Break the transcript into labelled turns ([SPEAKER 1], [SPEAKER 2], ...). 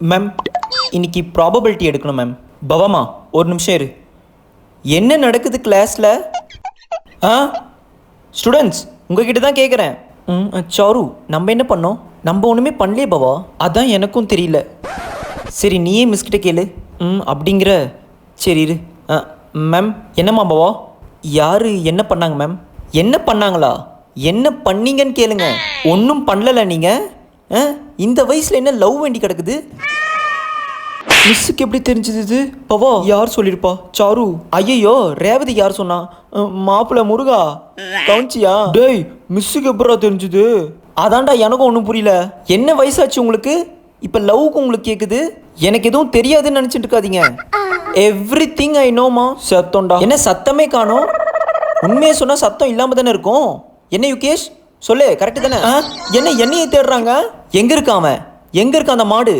[SPEAKER 1] Ma'am இன்னைக்கு probability எடுக்கணும் ma'am. பவாமா ஒரு நிமிஷம் இரு. என்ன நடக்குது கிளாஸில்? ஆ ஸ்டூடெண்ட்ஸ் உங்ககிட்ட தான் கேட்குறேன். சாரு நம்ம என்ன பண்ணோம்? நம்ம ஒன்றுமே பண்ணலையே பவா. அதான் எனக்கும் தெரியல. சரி நீயே மிஸ்கிட்ட கேளு. அப்படிங்கிற. சரி இரு. மேம் என்னம்மா பவா? யார் என்ன பண்ணாங்க மேம்? என்ன பண்ணாங்களா? என்ன பண்ணீங்கன்னு கேளுங்க. ஒன்றும் பண்ணல நீங்கள். இந்த வயசில் என்ன லவ் வேண்டி கிடக்குது? மிஸ்ஸுக்கு எப்படி தெரிஞ்சது இது? பவா யார் சொல்லியிருப்பா? சாரு. ஐயோ ரேவதி யார் சொன்னா? மாப்பிள்ள முருகா கவுன்சியா? டேய் மிஸ்ஸுக்கு எப்படா தெரிஞ்சுது? அதான்டா எனக்கும் ஒன்றும் புரியல. என்ன வயசாச்சு உங்களுக்கு? இப்போ லவ்க்கு உங்களுக்கு கேட்குது. எனக்கு எதுவும் தெரியாதுன்னு நினச்சிட்டு இருக்காதீங்க. எவ்ரி திங் ஐ நோமா. சத்தம்டா. என்ன சத்தமே காணோம்? உண்மையை சொன்னால் சத்தம் இல்லாமல் தானே இருக்கும். என்ன யுகேஷ் சொல்லு, கரெக்டு தானே? என்ன என்னையை தேடுறாங்க? எங்கே இருக்கான் அவன்? எங்கே இருக்கான் அந்த மாடு?